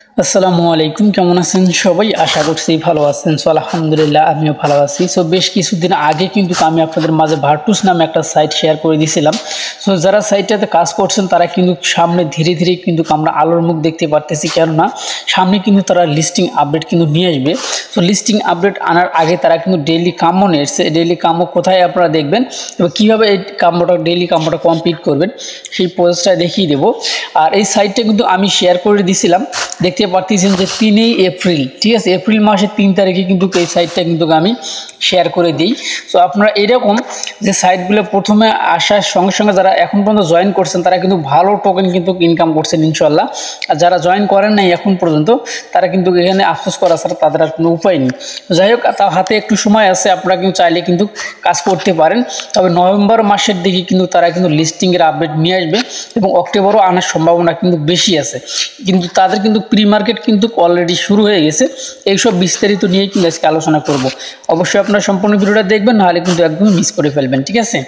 আসসালামু আলাইকুম, কেমন আছেন সবাই? আশা করছি ভালো আছেন। সো আলহামদুলিল্লাহ আমিও ভালো আছি। সো বেশ কিছুদিন আগে কিন্তু আমি আপনাদের মাঝে ভার্টুস নামে একটা সাইট শেয়ার করে দিয়েছিলাম। সো যারা সাইটটাতে কাজ করছেন তারা কিন্তু সামনে ধীরে ধীরে কিন্তু আমরা আলোর মুখ দেখতে পারতেছি, কেননা সামনে কিন্তু তারা লিস্টিং আপডেট কিন্তু নিয়ে আসবে। সো লিস্টিং আপডেট আনার আগে তারা কিন্তু ডেইলি কামও নিয়ে এসছে। ডেইলি কামও কোথায় আপনারা দেখবেন এবং কীভাবে এই ডেইলি কামটা কমপ্লিট করবেন সেই প্রসেসটা দেখিয়ে দেবো। আর এই সাইটটা কিন্তু আমি শেয়ার করে দিয়েছিলাম, দেখতে পারতেছেন যে 3 এপ্রিল, ঠিক আছে, এপ্রিল মাসের 3 তারিখে কিন্তু এই সাইটটা কিন্তু আমি শেয়ার করে দিই। সো আপনারা এরকম যে সাইটগুলো প্রথমে আসার সঙ্গে সঙ্গে যারা এখন পর্যন্ত জয়েন করছেন তারা কিন্তু ভালো টোকেন কিন্তু ইনকাম করছেন ইনশাল্লাহ। আর যারা জয়েন করেন নাই এখন পর্যন্ত তারা কিন্তু এখানে আফসোস করা ছাড়া তাদের আর কোনো উপায় নেই। যাই হোক, তার হাতে একটু সময় আছে, আপনারা কিন্তু চাইলে কিন্তু কাজ করতে পারেন। তবে নভেম্বর মাসের দিকে কিন্তু তারা কিন্তু লিস্টিংয়ের আপডেট নিয়ে আসবে এবং অক্টোবরও আনার সম্ভাবনা কিন্তু বেশি আছে। কিন্তু তাদের কিন্তু প্রি মার্কেট কিন্তু অলরেডি শুরু হয়ে গেছে। এইসব বিস্তারিত নিয়েই কিন্তু আজকে আলোচনা করব। অবশ্যই আপনারা সম্পূর্ণ ভিডিওটা দেখবেন, নাহলে কিন্তু একদম মিস করে ফেলবেন, ঠিক আছে।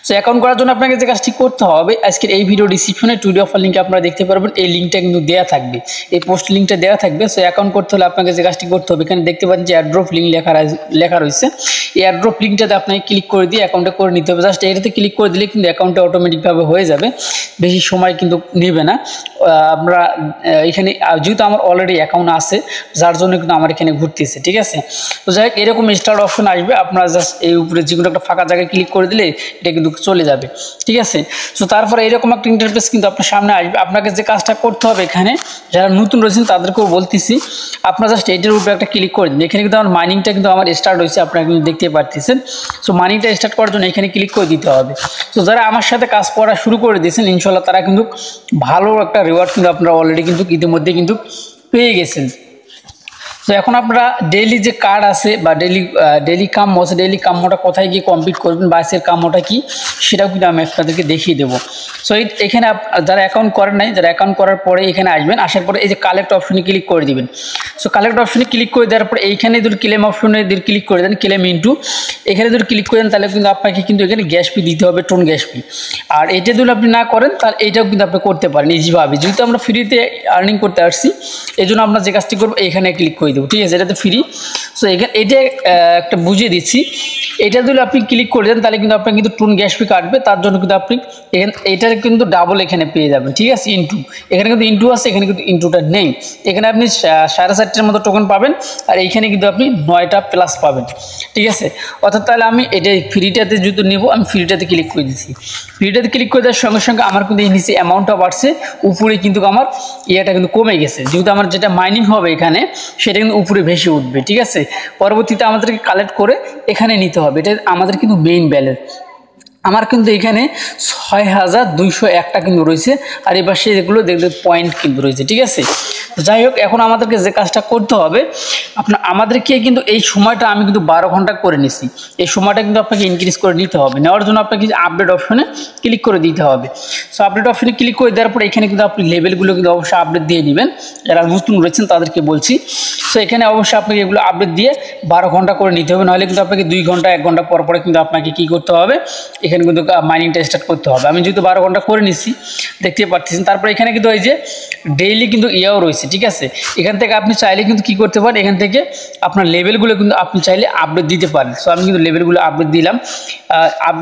সো অ্যাকাউন্ট করার জন্য আপনাকে যে কাজটি করতে হবে, আজকের এই ভিডিও ডিসক্রিপশনে টুডে অফার লিঙ্কে আপনারা দেখতে পারবেন, এই লিঙ্কটা কিন্তু দেওয়া থাকবে, এই পোস্ট লিঙ্কটা দেওয়া থাকবে। সো অ্যাকাউন্ট করতে হলে আপনাকে যে কাজটি করতে হবে, এখানে দেখতে পাচ্ছেন যে এয়ারড্রপ লিঙ্ক লেখা রয়েছে। এই এয়ারড্রপ লিঙ্কটাতে আপনাকে ক্লিক করে দিয়ে অ্যাকাউন্টে করে নিতে হবে। জাস্ট এটাতে ক্লিক করে দিলে কিন্তু অ্যাকাউন্টে অটোমেটিকভাবে হয়ে যাবে, বেশি সময় কিন্তু নেবে না। আমরা এখানে যেহেতু আমার অলরেডি অ্যাকাউন্ট আছে, যার জন্য কিন্তু আমার এখানে ঘুরতেছে, ঠিক আছে। তো যাই হোক, এরকম স্টার্ট অপশন আসবে, আপনারা জাস্ট এই উপরে যে কোনো একটা ফাঁকা জায়গায় ক্লিক করে দিলে এটা কিন্তু চলে যাবে, ঠিক আছে। সো তারপরে এরকম একটা ইন্টারফেস কিন্তু আপনার সামনে আসবে। আপনাকে যে কাজটা করতে হবে, এখানে যারা নতুন রয়েছেন তাদেরকেও বলতেছি, আপনারা জাস্ট এইটার উপরে একটা ক্লিক করে দিন। এখানে কিন্তু আমার মাইনিংটা কিন্তু আমার স্টার্ট হয়েছে, আপনারা কিন্তু দেখতে পারতেছেন। সো মাইনিংটা স্টার্ট করার জন্য এখানে ক্লিক করে দিতে হবে। তো যারা আমার সাথে কাজ করা শুরু করে দিয়েছেন ইনশাল্লাহ তারা কিন্তু ভালো একটা রিওয়ার্ড কিন্তু আপনারা অলরেডি কিন্তু ইতিমধ্যে কিন্তু পেয়ে গেছেন। তো এখন আপনারা ডেইলি যে কার্ড আছে বা ডেইলি কাম্য আছে, ডেইলি কাম্যটা কোথায় গিয়ে কমপ্লিট করবেন বা এর কাম্যটা কি সেটাও কিন্তু আমি আপনাদেরকে দেখিয়ে দেবো। সো এখানে যারা অ্যাকাউন্ট করেন নাই, যারা অ্যাকাউন্ট করার পরে এখানে আসবেন, আসার পরে এই যে কালেক্ট অপশনে ক্লিক করে দিবেন। সো কালেক্ট অপশনে ক্লিক করে দেওয়ার পরে এইখানে যদি ক্লেম অপশনে ক্লিক করে দেন, ক্লেম ইনটু, এখানে যদি ক্লিক করে দেন তাহলে কিন্তু আপনাকে কিন্তু এখানে গ্যাস ফি দিতে হবে, টোন গ্যাস ফি। আর এটা যদি আপনি না করেন তাহলে এইটাও কিন্তু আপনি করতে পারেন ইজিভাবে। যেহেতু আমরা ফ্রিতে আর্নিং করতে আসছি, এই জন্য আমরা যে কাজটি করবো এখানে ক্লিক করে দেবো, ঠিক আছে, এটাতে ফ্রি। সো এখানে এটা একটা বুঝিয়ে দিচ্ছি, এটা যদি আপনি ক্লিক করে দেন তাহলে কিন্তু আপনার কিন্তু টোন গ্যাস ফি কাটবে, তার জন্য কিন্তু আপনি এখানে এটার কিন্তু ডাবল এখানে পেয়ে যাবেন, ঠিক আছে, ইনটু। এখানে কিন্তু ইনটু আছে, এখানে কিন্তু ইনটুটা নেই। এখানে আপনি 4.5টার মতো টোকেন পাবেন, আর এইখানে কিন্তু আপনি 9টা প্লাস পাবেন, ঠিক আছে। অর্থাৎ তাহলে আমি এটা ফ্রিটাতে যদি নেব, আমি ফ্রিটাতে ক্লিক করে দিচ্ছি। ফ্রিটাতে ক্লিক করে দেওয়ার সঙ্গে সঙ্গে আমার কিন্তু এই নিচে অ্যামাউন্টটা বাড়ছে, উপরে কিন্তু আমার ইয়েটা কিন্তু কমে গেছে। যেহেতু আমার যেটা মাইনিং হবে এখানে সেটা কিন্তু উপরে ভেসে উঠবে, ঠিক আছে। পরবর্তীতে আমাদেরকে কালেক্ট করে এখানে নিতে হবে, এটা আমাদের কিন্তু মেইন ব্যালেন্স। আমার কিন্তু এখানে 6201টা কিন্তু রয়েছে, আর এবার সেগুলো দেখবে পয়েন্ট কিন্তু রয়েছে, ঠিক আছে। যাই হোক, এখন আমাদেরকে যে কাজটা করতে হবে, আমাদেরকে কিন্তু এই সময়টা আমি কিন্তু 12 ঘন্টা করে নিছি, এই সময়টা কিন্তু আপনাকে ইনক্রিজ করে নিতে হবে। নেওয়ার জন্য আপনাকে আপডেট অপশনে ক্লিক করে দিতে হবে। সো আপডেট অপশনে ক্লিক করে দেওয়ার পর এখানে কিন্তু আপনি লেভেলগুলো কিন্তু অবশ্যই আপডেট দিয়ে নেবেন, যারা নতুন রয়েছেন তাদেরকে বলছি। সো এখানে অবশ্যই আপনাকে এগুলো আপডেট দিয়ে 12 ঘন্টা করে নিতে হবে, নাহলে কিন্তু আপনাকে 2 ঘন্টা 1 ঘন্টা পর পরে কিন্তু আপনাকে কী করতে হবে, এখানে কিন্তু মাইনিংটা স্টার্ট করতে হবে। আমি যেহেতু 12 ঘন্টা করে নিচ্ছি, দেখতে পাচ্ছেন। তারপরে এখানে কিন্তু এই যে ডেইলি কিন্তু ইয়াও রয়েছে, ঠিক আছে। এখান থেকে আপনি চাইলে কিন্তু কী করতে পারেন, এখান থেকে আপনার লেভেলগুলো কিন্তু আপনি চাইলে আপডেট দিতে পারেন। সো আমি কিন্তু লেভেলগুলো আপডেট দিলাম।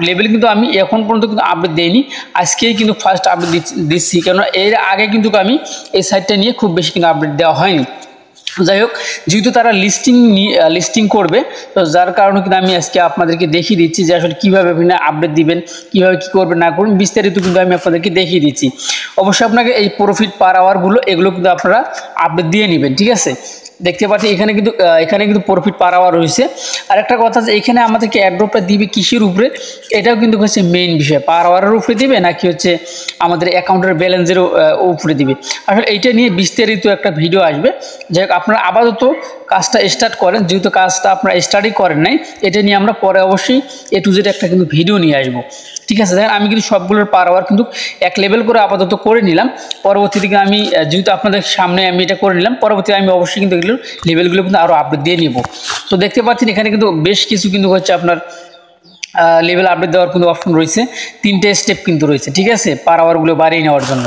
লেভেল কিন্তু আমি এখন পর্যন্ত কিন্তু আপডেট দিইনি, আজকেই কিন্তু ফার্স্ট আপডেট দিচ্ছি, কেননা এর আগে কিন্তু আমি এই সাইটটা নিয়ে খুব বেশি কিন্তু আপডেট দেওয়া হয়নি। যাই হোক, যেহেতু তারা লিস্টিং করবে, তো যার কারণে কিন্তু আমি আজকে আপনাদেরকে দেখিয়ে দিচ্ছি যে আসলে কীভাবে আপনি আপডেট দিবেন, কীভাবে কী করবেন না করবেন, বিস্তারিত কিন্তু আমি আপনাদেরকে দেখিয়ে দিচ্ছি। অবশ্যই আপনাকে এই প্রফিট পার আওয়ারগুলো এগুলো কিন্তু আপনারা আপডেট দিয়ে নেবেন, ঠিক আছে। দেখতে পাচ্ছি এখানে কিন্তু প্রফিট পার আওয়ার রয়েছে। আর একটা কথা, যে এখানে আমাদেরকে অ্যাড্রপটা দিবে কিসের উপরে, এটাও কিন্তু হচ্ছে মেইন বিষয়, পার আওয়ারের উপরে দিবে নাকি হচ্ছে আমাদের অ্যাকাউন্টের ব্যালেন্সেরও উপরে দিবে। আসলে এইটা নিয়ে বিস্তারিত একটা ভিডিও আসবে। যাই হোক, আপনারা আপাতত কাজটা স্টার্ট করেন, যেহেতু কাজটা আপনারা স্টার্টই করেন নাই, এটা নিয়ে আমরা পরে অবশ্যই A to Z একটা কিন্তু ভিডিও নিয়ে আসবো, ঠিক আছে। দেখেন, আমি কিন্তু সবগুলোর পার আওয়ার কিন্তু এক লেভেল করে আপাতত করে নিলাম। পরবর্তীতে আমি যেহেতু আপনাদের সামনে আমি এটা করে নিলাম, পরবর্তীতে আমি অবশ্যই কিন্তু এগুলোর লেভেলগুলো কিন্তু আরও আপডেট দিয়ে নিব। তো দেখতে পাচ্ছেন এখানে কিন্তু বেশ কিছু কিন্তু হচ্ছে আপনার লেভেল আপডেট দেওয়ার কিন্তু অপশন রয়েছে, 3টে স্টেপ কিন্তু রয়েছে, ঠিক আছে, পার আওয়ারগুলো বাড়িয়ে নেওয়ার জন্য।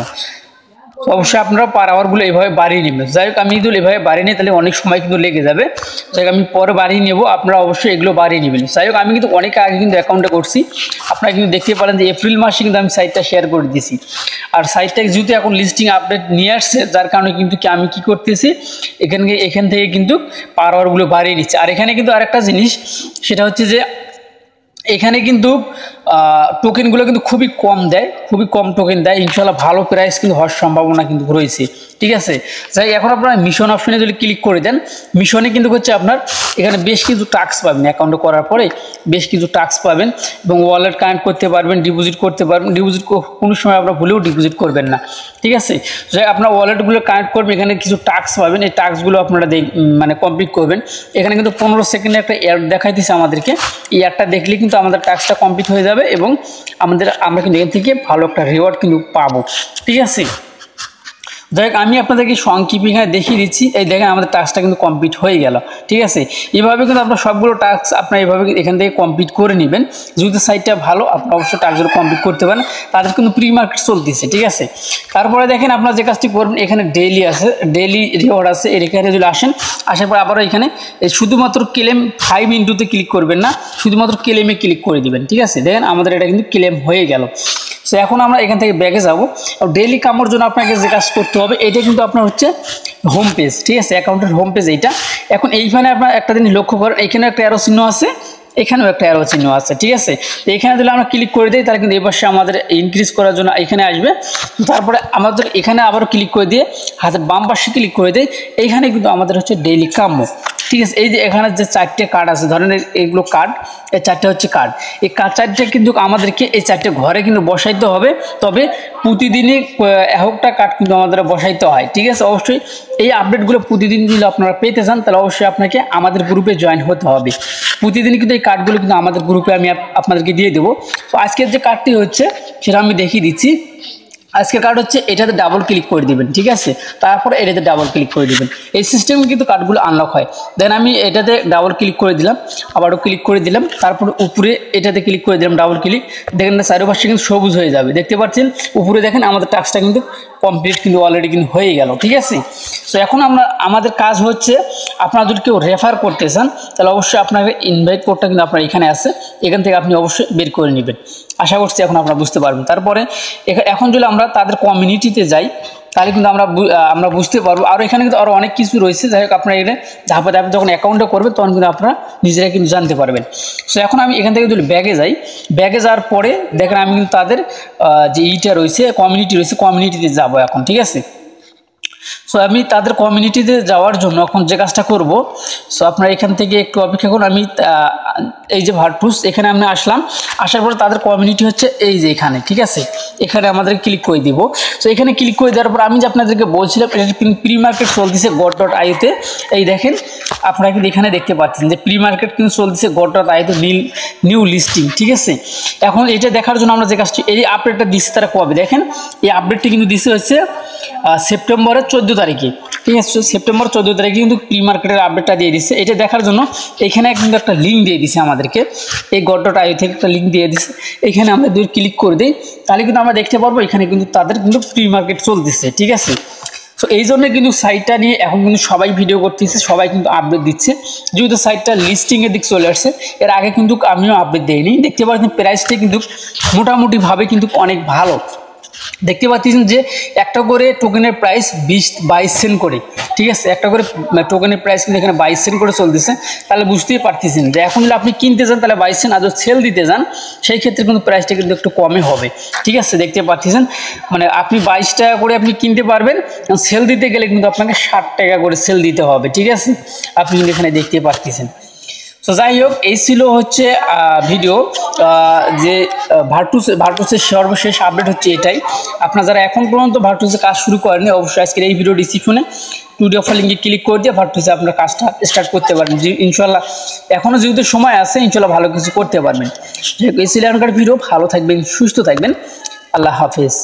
অবশ্যই আপনারা পার আওয়ারগুলো এইভাবে বাড়িয়ে নেবেন। যাই হোক আমি যদি এভাবে বাড়িয়ে নিই তাহলে অনেক সময় কিন্তু লেগে যাবে। যাই হোক আমি পরে বাড়িয়ে নেব, আপনারা অবশ্যই এগুলো বাড়িয়ে নেবেন। যাই হোক আমি কিন্তু অনেক আগে কিন্তু অ্যাকাউন্টে করছি, আপনারা কিন্তু দেখতে পারেন যে এপ্রিল মাসে কিন্তু আমি সাইটটা শেয়ার করে দিয়েছি। আর সাইটটা যেহেতু এখন লিস্টিং আপডেট নিয়ে আসছে, যার কারণে কিন্তু আমি কি করতেছি এখান থেকে কিন্তু পার আওয়ারগুলো বাড়িয়ে নিচ্ছি। আর এখানে কিন্তু আরেকটা জিনিস, সেটা হচ্ছে যে এখানে কিন্তু টোকেনগুলো কিন্তু খুবই কম দেয়, খুবই কম টোকেন দেয়। ইনশাল্লাহ ভালো প্রাইস কিন্তু হওয়ার সম্ভাবনা কিন্তু রয়েছে, ঠিক আছে। যাই এখন আপনারা মিশন অপশনে যদি ক্লিক করে দেন, মিশনে কিন্তু হচ্ছে আপনার এখানে বেশ কিছু টাস্ক পাবেন। অ্যাকাউন্টে করার পরে বেশ কিছু টাস্ক পাবেন এবং ওয়ালেট কানেক্ট করতে পারবেন, ডিপোজিট করতে পারবেন। ডিপোজিট কোনো সময় আপনারা ভুলেও ডিপোজিট করবেন না, ঠিক আছে। যাই আপনার ওয়ালেটগুলো কানেক্ট করবেন, এখানে কিছু টাস্ক পাবেন, এই টাস্কগুলো আপনারা মানে কমপ্লিট করবেন। এখানে কিন্তু 15 সেকেন্ডে একটা অ্যাড দেখাইতেছে আমাদেরকে, এই অ্যাডটা দেখলে কিন্তু আমাদের টাস্কটা কমপ্লিট হয়ে যাবে এবং আমরা কিন্তু এখান থেকে ভালো একটা রিওয়ার্ড কিন্তু পাবো, ঠিক আছে। যাই হোক আমি আপনাদেরকে সংক্ষিপ্ত এখানে দেখিয়ে দিচ্ছি। এই দেখেন আমাদের টাস্কটা কিন্তু কমপ্লিট হয়ে গেল, ঠিক আছে। এইভাবে কিন্তু আপনার সবগুলো টাস্ক আপনার এইভাবে এখান থেকে কমপ্লিট করে নেবেন। যদি সাইটটা ভালো, আপনার অবশ্যই টাস্কগুলো কমপ্লিট করতে পারেন। তাদের কিন্তু প্রি মার্কেট চলতেছে, ঠিক আছে। তারপরে দেখেন আপনার যে কাজটি করবেন, এখানে ডেইলি আছে, ডেইলি রিওয়ার্ড আছে। এখানে যদি আসার পর আবারও এখানে শুধুমাত্র ক্লেম 5 ইন্টুতে ক্লিক করবেন না, শুধুমাত্র ক্লেমে ক্লিক করে দিবেন, ঠিক আছে। দেখেন আমাদের এটা কিন্তু ক্লেম হয়ে গেল। সো এখন আমরা এখান থেকে ব্যাগে যাবো। ডেইলি কামোর জন্য আপনাকে যে কাজ করতে হবে, এটা কিন্তু আপনার হচ্ছে হোম পেজ, ঠিক আছে, অ্যাকাউন্টের হোম পেজ এইটা। এখন এইখানে আপনার একটা জিনিস লক্ষ্য করেন, এখানে একটা অ্যারো চিহ্ন আছে, এখানেও একটা অ্যারো চিহ্ন আছে, ঠিক আছে। তো এখানে যদি আমরা ক্লিক করে দিই, তাহলে কিন্তু এই পাশে আমাদের ইনক্রিজ করার জন্য এখানে আসবে। তারপরে আমাদের এখানে আবারও ক্লিক করে দিয়ে হাতের বাম পাশে ক্লিক করে দিই, এইখানে কিন্তু আমাদের হচ্ছে ডেইলি কামো, ঠিক আছে। এই যে এখানে যে 4টে কার্ড আছে, ধরেন এইগুলো কার্ড, এই 4টে হচ্ছে কার্ড। এই কার্ড 4টে কিন্তু আমাদেরকে এই 4টে ঘরে কিন্তু বসাইতে হবে, তবে প্রতিদিনই একটা কার্ড কিন্তু আমাদের বসাইতে হয়, ঠিক আছে। অবশ্যই এই আপডেটগুলো প্রতিদিন যদি আপনারা পেতে চান, তাহলে অবশ্যই আপনাকে আমাদের গ্রুপে জয়েন হতে হবে। প্রতিদিন কিন্তু এই কার্ডগুলো কিন্তু আমাদের গ্রুপে আমি আপনাদেরকে দিয়ে দেবো। তো আজকের যে কার্ডটি হচ্ছে সেটা আমি দেখিয়ে দিচ্ছি। আজকের কার্ড হচ্ছে এটাতে ডাবল ক্লিক করে দিবেন, ঠিক আছে। তারপরে এটাতে ডাবল ক্লিক করে দিবেন, এই সিস্টেমে কিন্তু কার্ডগুলো আনলক হয়। দেন আমি এটাতে ডাবল ক্লিক করে দিলাম, আবারও ক্লিক করে দিলাম, তারপর উপরে এটাতে ক্লিক করে দিলাম ডাবল ক্লিক। দেখেন না চারপাশে কিন্তু সবুজ হয়ে যাবে, দেখতে পাচ্ছেন উপরে। দেখেন আমাদের টাস্কটা কিন্তু কমপ্লিট কিন্তু অলরেডি কিন্তু হয়ে গেল, ঠিক আছে। সো এখন আমাদের কাজ হচ্ছে, আপনারা যদি কেউ রেফার করতে চান, তাহলে অবশ্যই আপনাকে ইনভাইট কোডটা কিন্তু আপনার এখানে আছে, এখান থেকে আপনি অবশ্যই বের করে নেবেন। আশা করছি এখন আপনারা বুঝতে পারবেন। তারপরে এখন যদি আমরা তাদের কমিউনিটিতে যাই, তাহলে কিন্তু আমরা বুঝতে পারবো। আর এখানে কিন্তু আরও অনেক কিছু রয়েছে। যাই হোক আপনারা এখানে ধাপে ধাপে যখন অ্যাকাউন্টে করবেন, তখন কিন্তু আপনারা নিজেরা কিন্তু জানতে পারবেন। সো এখন আমি এখান থেকে যদি ব্যাগে যাই, ব্যাগে যাওয়ার পরে দেখেন আমি কিন্তু তাদের যে ইটা রয়েছে, কমিউনিটি রয়েছে, কমিউনিটিতে যাবো এখন, ঠিক আছে। সো আমি তাদের কমিউনিটিতে যাওয়ার জন্য এখন যে কাজটা করব, সো আপনারা এখান থেকে একটু অপেক্ষা করুন। আমি এই যে ভার্টুস এখানে আমি আসলাম, আসার পরে তাদের কমিউনিটি হচ্ছে এই যে এখানে, ঠিক আছে। এখানে আমাদের ক্লিক করে দিব। সো এখানে ক্লিক করে দেওয়ার পর আমি যে আপনাদেরকে বলছিলাম, এটা প্রি মার্কেট চলতেছে god.io-তে। এই দেখেন আপনারা কিন্তু এখানে দেখতে পাচ্ছেন যে প্রি মার্কেট কিন্তু চলতেছে god.io-তে নিউ লিস্টিং, ঠিক আছে। এখন এটা দেখার জন্য আমরা যে কাজটি, এই আপডেটটা দিচ্ছে তারা কবে, দেখেন এই আপডেটটি কিন্তু দিচ্ছে হচ্ছে সেপ্টেম্বরের 14 তারিখে, ঠিক আছে। সেপ্টেম্বর 14 তারিখে কিন্তু প্রি মার্কেটের আপডেটটা দিয়ে দিচ্ছে। এটা দেখার জন্য এখানে কিন্তু একটা লিঙ্ক দিয়ে দিছে আমাদেরকে, এই god.io থেকে একটা লিঙ্ক দিয়ে দিচ্ছে। এখানে আমরা যদি ক্লিক করে দিই, তাহলে কিন্তু আমরা দেখতে পারবো এখানে কিন্তু তাদের কিন্তু প্রি মার্কেট চলতেছে, ঠিক আছে। সো এই জন্য কিন্তু সাইটটা নিয়ে এখন কিন্তু সবাই ভিডিও করতেছে, সবাই কিন্তু আপডেট দিচ্ছে। যেহেতু সাইটটা লিস্টিংয়ের দিক চলে আসছে, এর আগে কিন্তু আমিও আপডেট দিইনি। দেখতে পাচ্ছেন প্রাইসটা কিন্তু মোটামুটিভাবে কিন্তু অনেক ভালো। দেখতে পাচ্ছেন যে একটা করে টোকেনের প্রাইস 22 সেন্ট করে, ঠিক আছে। একটা করে টোকেনের প্রাইস কিন্তু এখানে 22 সেন্ট করে চলতেছে। তাহলে বুঝতেই পারতেছেন যে এখন যদি আপনি কিনতে চান তাহলে 22 সেন্ট, আর যদি সেল দিতে যান সেই ক্ষেত্রে কিন্তু প্রাইসটা কিন্তু একটু কমে হবে, ঠিক আছে। দেখতে পাচ্ছেন মানে আপনি 22 টাকা করে আপনি কিনতে পারবেন, সেল দিতে গেলে কিন্তু আপনাকে 60 টাকা করে সেল দিতে হবে, ঠিক আছে। আপনি কিন্তু এখানে দেখতে পাচ্ছেন। সো যাই হোক, এই ছিল হচ্ছে ভিডিও যে ভার্টুসের সর্বশেষ আপডেট হচ্ছে এটাই। আপনারা যারা এখন পর্যন্ত ভার্টুসে কাজ শুরু করেননি, অবশ্যই আজকের এই ভিডিও ডিসক্রিপশনে টুডে অফার লিঙ্কে ক্লিক করে দিয়ে ভার্টুসে আপনার কাজটা স্টার্ট করতে পারবেন। ইনশাল্লাহ এখনও যেহেতু সময় আছে, ইনশাল্লাহ ভালো কিছু করতে পারবেন। এই ছিল এখনকার ভিডিও। ভালো থাকবেন, সুস্থ থাকবেন, আল্লাহ হাফেজ।